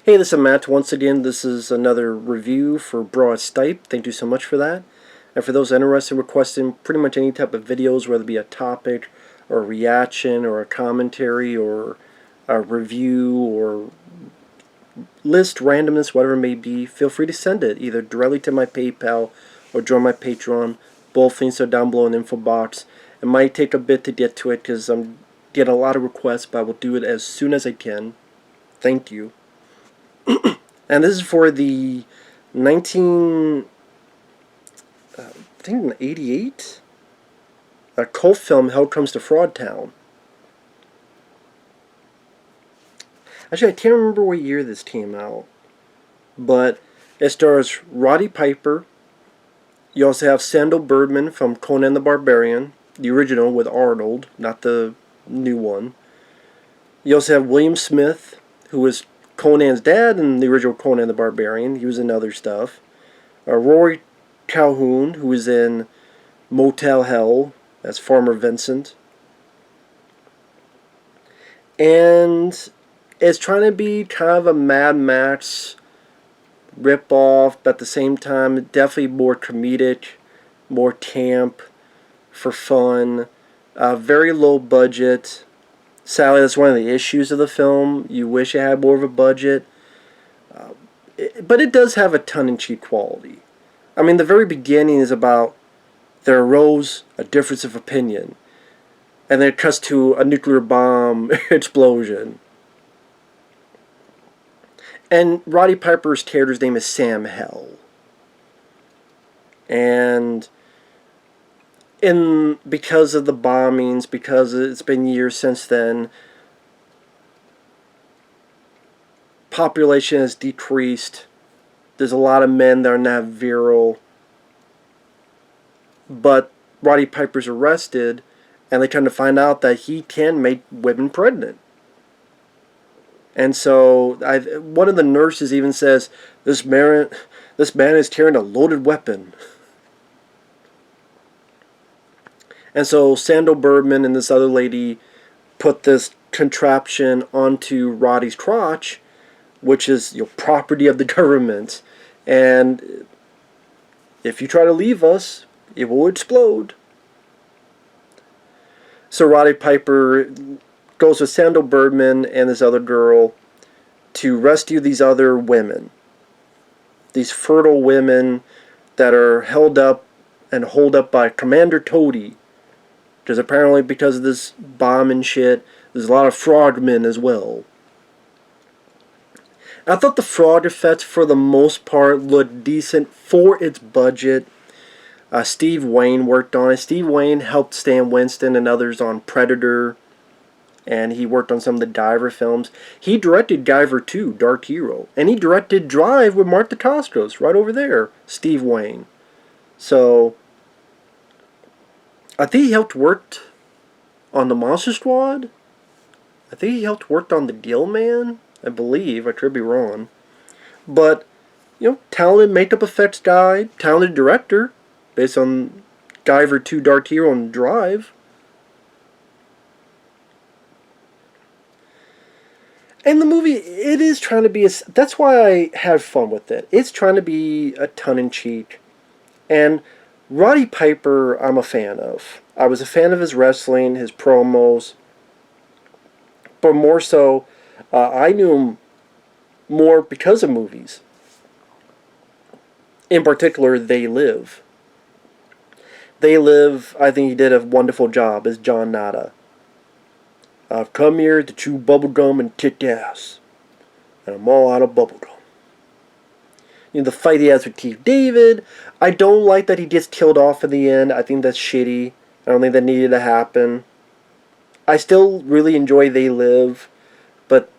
Hey, this is Matt. Once again, this is another review for Broad Stipe. Thank you so much for that. And for those interested in requesting pretty much any type of videos, whether it be a topic or a reaction or a commentary or a review or list randomness, whatever it may be, feel free to send it either directly to my PayPal or join my Patreon. Both things are down below in the info box. It might take a bit to get to it because I'm getting a lot of requests, but I will do it as soon as I can. Thank you. And this is for the 1988 cult film Hell Comes to Frogtown. Actually, I can't remember what year this came out, but it stars Roddy Piper. You also have Sandahl Bergman from Conan the Barbarian, the original with Arnold, not the new one. You also have William Smith, who was Conan's dad in the original Conan the Barbarian. He was in other stuff. Rory Calhoun, who was in Motel Hell as Farmer Vincent. And it's trying to be kind of a Mad Max rip-off, but at the same time, definitely more comedic, more camp, for fun. Very low budget. Sadly, that's one of the issues of the film. You wish it had more of a budget. But it does have a tongue-in-cheek quality. I mean, the very beginning is about there arose a difference of opinion. And then it cuts to a nuclear bomb explosion. And Roddy Piper's character's name is Sam Hell. And because of the bombings, because it's been years since then, population has decreased. There's a lot of men that are not virile. But Roddy Piper's arrested, and they come to find out that he can make women pregnant. And so, one of the nurses even says, this man is carrying a loaded weapon. And so, Sandahl Bergman and this other lady put this contraption onto Roddy's crotch, which is property of the government. And if you try to leave us, it will explode. So Roddy Piper goes with Sandahl Bergman and this other girl to rescue these other women. These fertile women that are held up and holed up by Commander Toady. Because apparently because of this bomb and shit, there's a lot of frogmen as well. I thought the frog effects for the most part looked decent for its budget. Steve Wayne worked on it. Steve Wayne helped Stan Winston and others on Predator. And he worked on some of the Diver films. He directed Guyver 2, Dark Hero. And he directed Drive with Mark Dacascos, right over there, Steve Wayne. So, I think he helped work on the Monster Squad. I think he helped work on the Deal Man, I believe. I could be wrong. But, talented makeup effects guy, talented director, based on Guyver 2, Dark Hero, and Drive. And the movie, it is trying to be, that's why I have fun with it. It's trying to be a tongue-in-cheek. And Roddy Piper, I'm a fan of. I was a fan of his wrestling, his promos. But more so, I knew him more because of movies. In particular, They Live. They Live, I think he did a wonderful job as John Nada. I've come here to chew bubblegum and kick ass. And I'm all out of bubblegum. The fight he has with Keith David. I don't like that he gets killed off in the end. I think that's shitty. I don't think that needed to happen. I still really enjoy They Live. But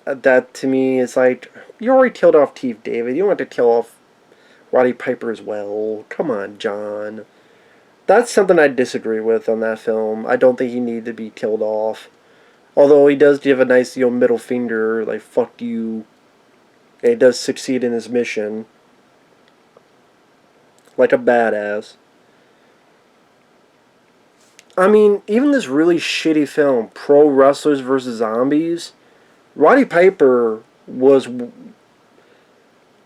that to me is like, you already killed off Keith David. You don't have to kill off Roddy Piper as well. Come on, John. That's something I disagree with on that film. I don't think he needed to be killed off. Although he does give a nice, middle finger, like, fuck you. And he does succeed in his mission. Like a badass. I mean, even this really shitty film, Pro Wrestlers vs. Zombies, Roddy Piper was,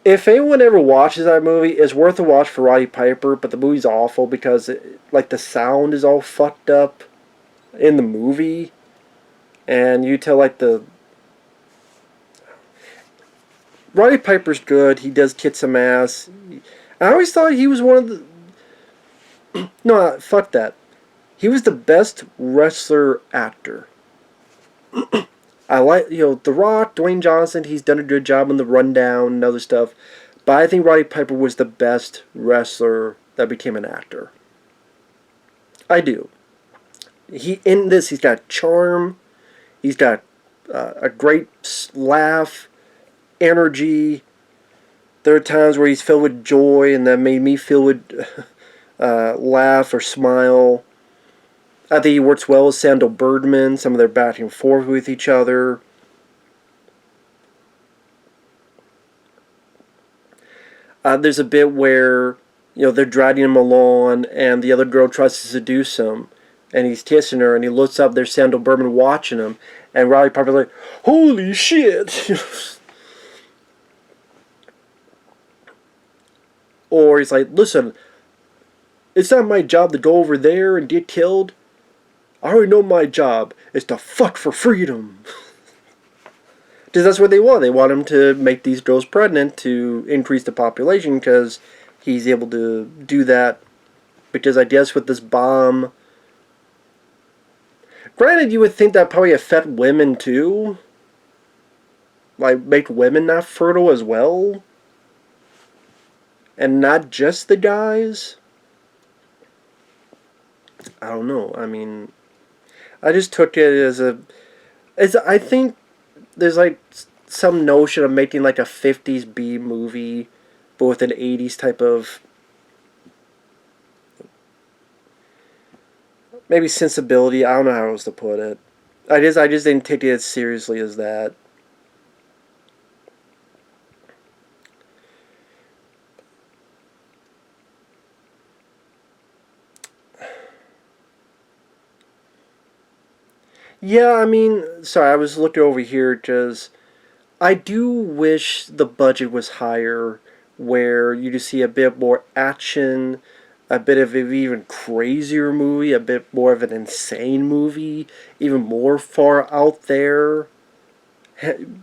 if anyone ever watches that movie, it's worth a watch for Roddy Piper, but the movie's awful because like the sound is all fucked up in the movie, and you tell like the Roddy Piper's good. He does kick some ass. I always thought he was one of the no, fuck that. He was the best wrestler actor. I like, The Rock, Dwayne Johnson, he's done a good job on the Rundown and other stuff. But I think Roddy Piper was the best wrestler that became an actor. I do. In this, he's got charm. He's got a great laugh, energy. There are times where he's filled with joy, and that made me feel with laugh or smile. I think he works well with Sandahl Bergman. Some of their back and forth with each other. There's a bit where they're dragging him along, and the other girl tries to seduce him, and he's kissing her, and he looks up. There's Sandahl Bergman watching him, and Roddy Piper's like, "Holy shit!" Or he's like, "Listen, it's not my job to go over there and get killed. I already know my job is to fuck for freedom." Because that's what they want. They want him to make these girls pregnant to increase the population, because he's able to do that. Because I guess with this bomb... Granted, you would think that probably affect women too. Like, make women not fertile as well. And not just the guys. I don't know. I mean... I just took it as I think there's like some notion of making like a 50s B movie, but with an 80s type of maybe sensibility. I don't know how else to put it. I just didn't take it as seriously as that. Yeah, I mean, sorry, I was looking over here because I do wish the budget was higher, where you just see a bit more action, a bit of an even crazier movie, a bit more of an insane movie, even more far out there,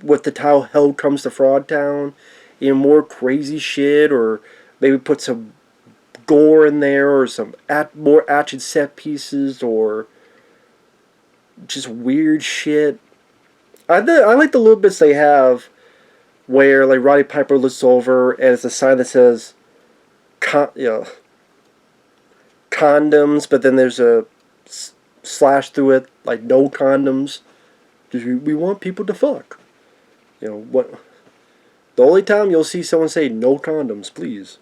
with the title Hell Comes to Frogtown, even more crazy shit, or maybe put some gore in there, or some more action set pieces, or just weird shit. I like the little bits they have where like Roddy Piper looks over and it's a sign that says condoms, but then there's a slash through it like no condoms. Just we want people to fuck. What? The only time you'll see someone say no condoms, please.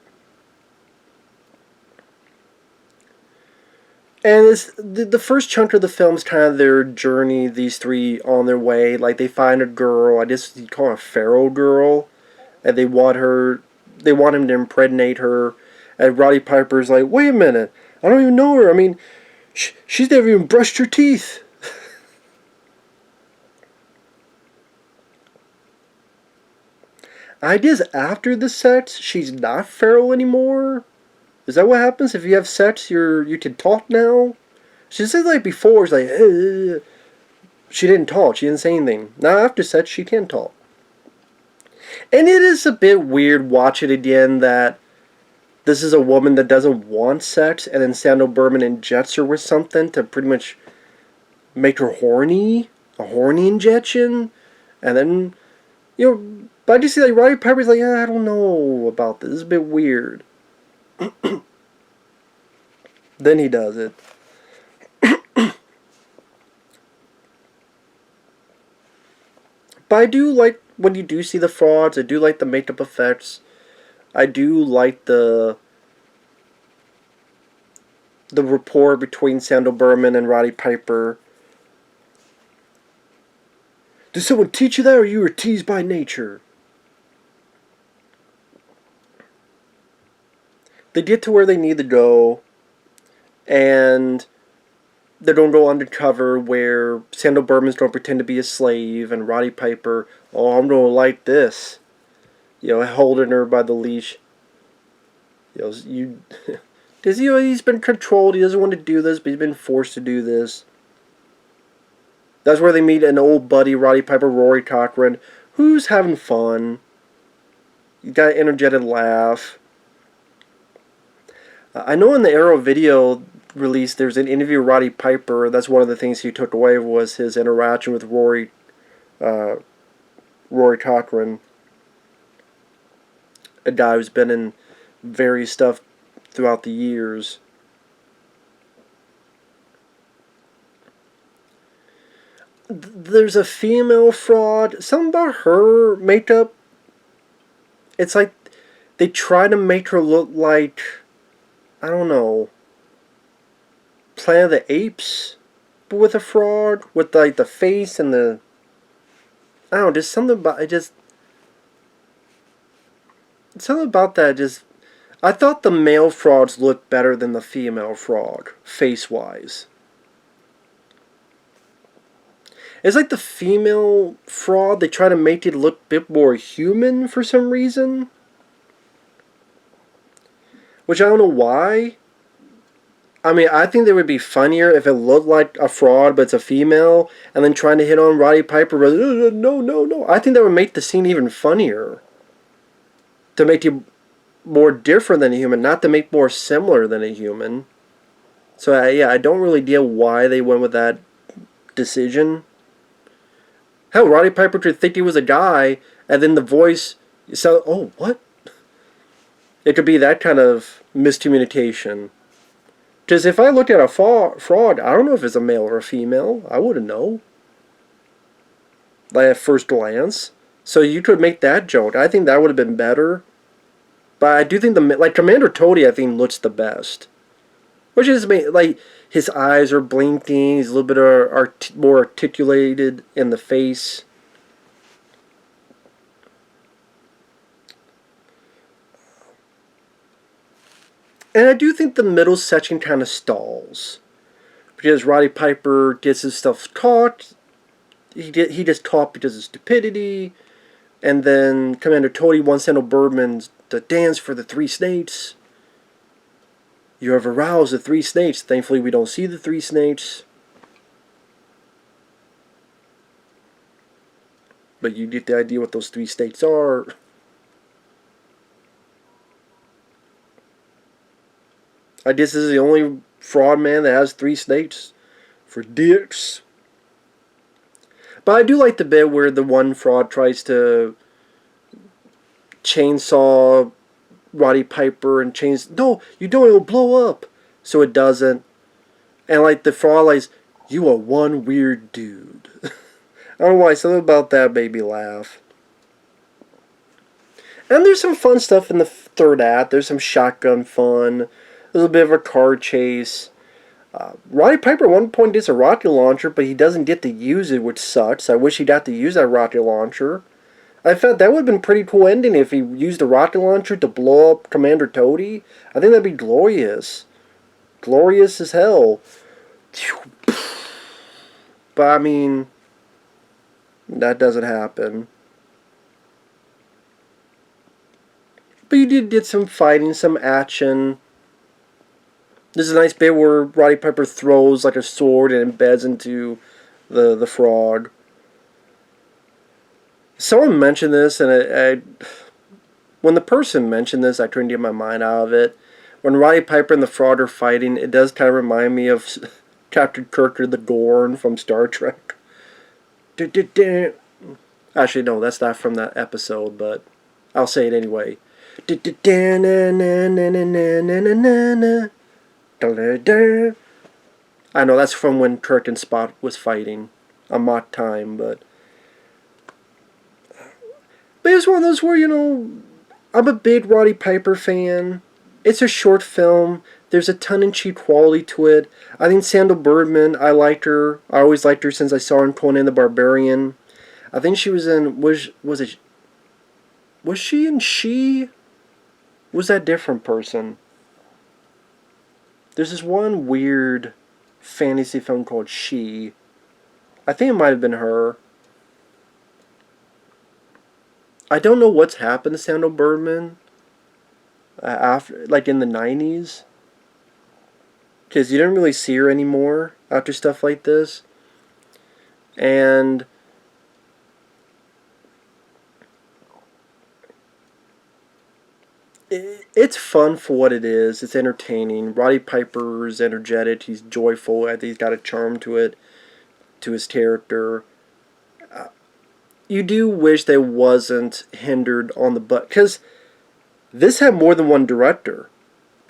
And it's, the first chunk of the film is kind of their journey, these three on their way. Like, they find a girl, I guess you call her a feral girl, and they want him to impregnate her. And Roddy Piper's like, wait a minute, I don't even know her. I mean, she's never even brushed her teeth. I guess after the sex, she's not feral anymore. Is that what happens if you have sex? You can talk now. She said like before, it's like she didn't talk. She didn't say anything. Now after sex, she can talk. And it is a bit weird watching again that this is a woman that doesn't want sex, and then Sandahl Bergman injects her with something to pretty much make her horny, a horny injection, and then But I just see like Roddy Piper's like, I don't know about this. This is a bit weird. Then he does it. But I do like when you do see the frauds. I do like the makeup effects. I do like the rapport between Sandahl Bergman and Roddy Piper. Did someone teach you that, or you were teased by nature? They get to where they need to go, and they don't go undercover where Sandahl Bergman's going to pretend to be a slave, and Roddy Piper Oh, I'm gonna like this. Holding her by the leash. You. Because he's been controlled. He doesn't want to do this, but he's been forced to do this. That's where they meet an old buddy, Roddy Piper, Rory Cochrane, who's having fun. He's got an energetic laugh. I know in the Arrow video release, there's an interview with Roddy Piper. That's one of the things he took away was his interaction with Rory Cochrane, a guy who's been in various stuff throughout the years. There's a female fraud. Something about her makeup. It's like they try to make her look like, I don't know, Planet of the Apes, but with a fraud, with like the face and the, I don't know, just something about it. Something about that. I thought the male frauds looked better than the female fraud, face wise. It's like the female fraud, they try to make it look a bit more human for some reason. Which I don't know why. I mean, I think it would be funnier if it looked like a fraud, but it's a female, and then trying to hit on Roddy Piper. No. I think that would make the scene even funnier. To make you more different than a human, not to make more similar than a human. So, I don't really deal why they went with that decision. Hell, Roddy Piper could think he was a guy, and then the voice, oh, what? It could be that kind of miscommunication. Because if I look at a fraud, I don't know if it's a male or a female. I wouldn't know. Like at first glance. So you could make that joke. I think that would have been better. But I do think Commander Toady, I think, looks the best. Which is, like, his eyes are blinking. He's a little bit more articulated in the face. And I do think the middle section kind of stalls. Because Roddy Piper gets his stuff caught. He gets caught because of stupidity. And then Commander Toady wants Sandahl Bergman to dance for the 3 snakes. You have aroused the 3 snakes. Thankfully, we don't see the 3 snakes. But you get the idea what those 3 snakes are. I guess this is the only fraud man that has 3 snakes for dicks. But I do like the bit where the one fraud tries to chainsaw Roddy Piper and no, you don't, it'll blow up. So it doesn't. And like the fraud, like, you are one weird dude. I don't know why, something about that made me laugh. And there's some fun stuff in the third act. There's some shotgun fun. There's a bit of a car chase. Roddy Piper at one point gets a rocket launcher, but he doesn't get to use it, which sucks. I wish he got to use that rocket launcher. I thought that would have been a pretty cool ending if he used a rocket launcher to blow up Commander Toady. I think that'd be glorious. Glorious as hell. But I mean, that doesn't happen. But you did get some fighting, some action. There's a nice bit where Roddy Piper throws like a sword and embeds into the frog. Someone mentioned this, and when the person mentioned this, I couldn't get my mind out of it. When Roddy Piper and the frog are fighting, it does kind of remind me of Captain Kirk or the Gorn from Star Trek. Actually, no, that's not from that episode, but I'll say it anyway. I know that's from when Kirk and Spock was fighting on mock time, but it's one of those where, I'm a big Roddy Piper fan. It's a short film. There's a tongue-in-cheek quality to it. I think Sandahl Bergman, I liked her. I always liked her since I saw her in Conan the Barbarian. I think she was in, was she in She? Was that a different person? There's this one weird fantasy film called She. I think it might have been her. I don't know what's happened to Sandahl Bergman after, like in the 90s, because you didn't really see her anymore after stuff like this. And it's fun for what it is. It's entertaining. Roddy Piper is energetic. He's joyful. I think he's got a charm to it, to his character. You do wish they wasn't hindered on the butt, because this had more than one director,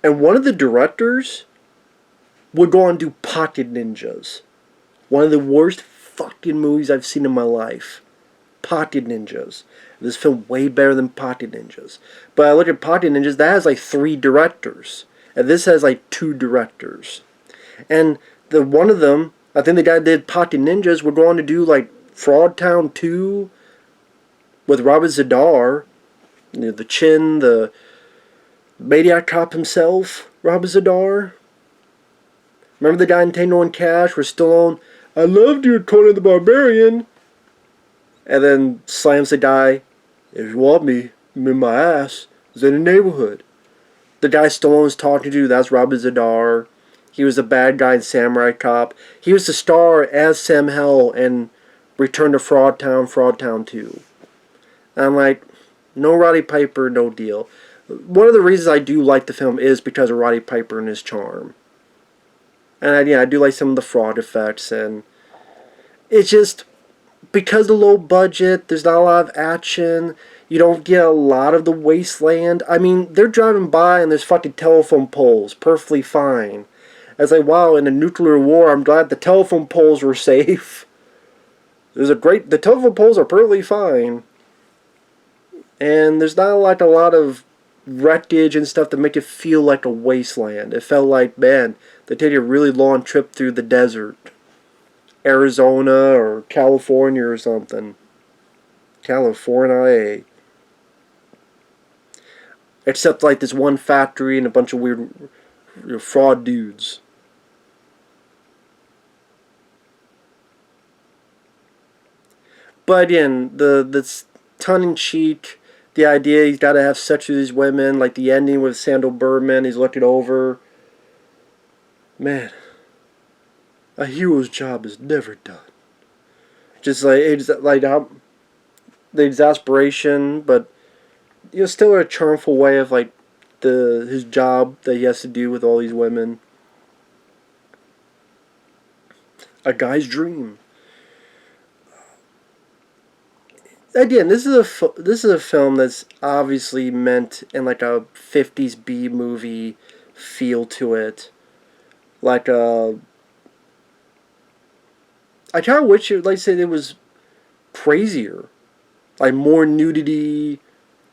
and one of the directors would go on and do Pocket Ninjas, one of the worst fucking movies I've seen in my life. Pocket Ninjas. This film way better than Pocket Ninjas. But I look at Pocket Ninjas, that has like 3 directors. And this has like 2 directors. And the one of them, I think the guy that did Pocket Ninjas, would go on to do like Frogtown 2 with Robert Zadar. You know, the Chin, the Maniac Cop himself, Robert Zadar. Remember the guy in Tango and Cash where Stallone, I loved you, Conan the Barbarian. And then slams the guy, if you want me, I'm in my ass. It's in the neighborhood. The guy Stallone's talking to, that's Robert Zadar. He was the bad guy in Samurai Cop. He was the star as Sam Hell in Return to Frogtown, Frogtown 2. And I'm like, no Roddy Piper, no deal. One of the reasons I do like the film is because of Roddy Piper and his charm. And I do like some of the fraud effects, and it's just because of the low budget, there's not a lot of action. You don't get a lot of the wasteland. I mean, they're driving by and there's fucking telephone poles, perfectly fine. It's like, wow, in a nuclear war, I'm glad the telephone poles were safe. The telephone poles are perfectly fine. And there's not like a lot of wreckage and stuff to make it feel like a wasteland. It felt like, man, they take a really long trip through the desert. Arizona or California or something. California. Except like this one factory and a bunch of weird fraud dudes. But again, the tongue-in-cheek, the idea he's got to have sex with these women, like the ending with Sandahl Bergman, he's looking over. Man, a hero's job is never done. Just like it's like how the exasperation, but still a charmful way of like his job that he has to do with all these women. A guy's dream. Again, this is a film that's obviously meant in like a 50s B movie feel to it, like a. I kind of wish it, like I said, it was crazier, like more nudity,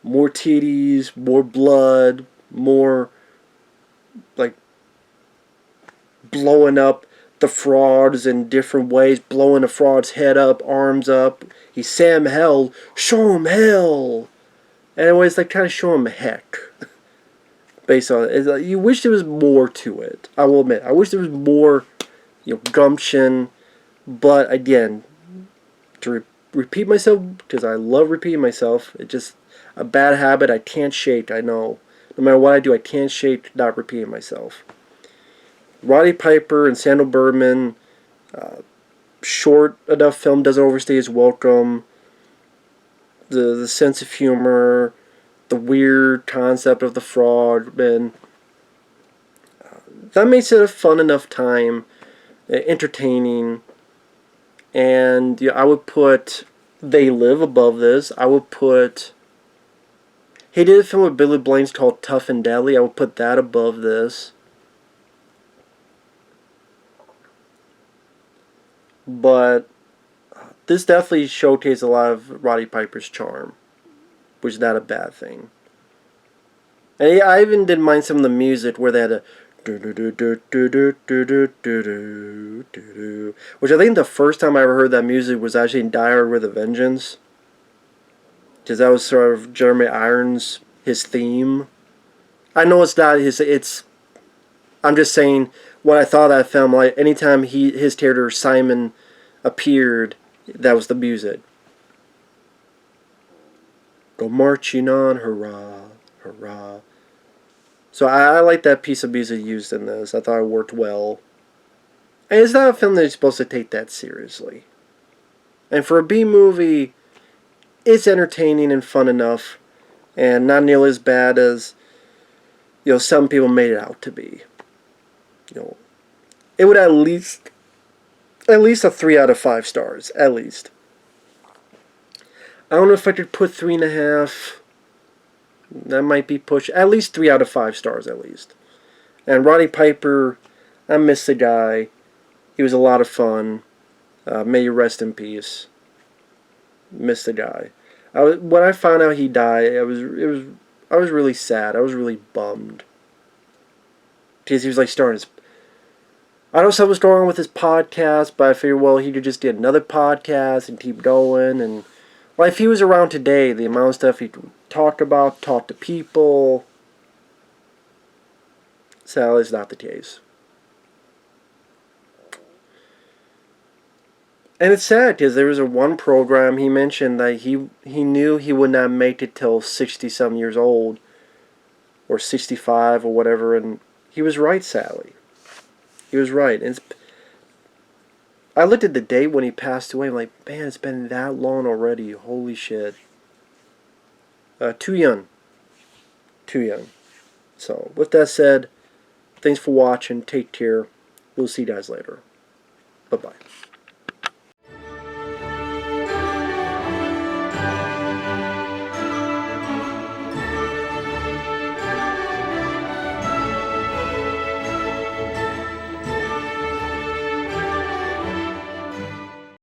more titties, more blood, more like blowing up the frauds in different ways, blowing the fraud's head up, arms up. He's Sam Hell, show him hell. And anyways, like kind of show him heck. Based on it, it's like, you wish there was more to it. I will admit, I wish there was more, gumption. But again, to repeat myself, because I love repeating myself, it's just a bad habit I can't shake, I know. No matter what I do, I can't shake not repeating myself. Roddy Piper and Sandahl Bergman, short enough film, doesn't overstay its welcome. The sense of humor, the weird concept of the fraud, and that makes it a fun enough time, entertaining. And I would put They Live above this. I would put... He did a film with Billy Blanks called Tough and Deadly. I would put that above this. But this definitely showcased a lot of Roddy Piper's charm, which is not a bad thing. And I even didn't mind some of the music where they had a which I think the first time I ever heard that music was actually in Die Hard with a Vengeance, because that was sort of Jeremy Irons' his theme. I know it's not his. I'm just saying when I thought of that film, like anytime his character Simon appeared, that was the music. Go marching on, hurrah, hurrah. So I like that piece of music used in this. I thought it worked well. And it's not a film that you're supposed to take that seriously. And for a B movie, it's entertaining and fun enough, and not nearly as bad as some people made it out to be. It would at least a 3 out of 5 stars, at least. I don't know if I could put 3.5. That might be pushed. At least 3 out of 5 stars, at least. And Roddy Piper, I miss the guy. He was a lot of fun. May you rest in peace. Miss the guy. When I found out he died, I was really sad. I was really bummed because he was like starting his. I don't know something was going on with his podcast, but I figured, well, he could just do another podcast and keep going. And well, if he was around today, the amount of stuff he talked about, talk to people. Sadly, it's not the case. And it's sad because there was one program he mentioned that he knew he would not make it till 60-some years old, or 65 or whatever, and he was right, sadly. He was right. And I looked at the date when he passed away. I'm like, man, it's been that long already. Holy shit. Too young. Too young. So, with that said, thanks for watching. Take care. We'll see you guys later. Bye-bye.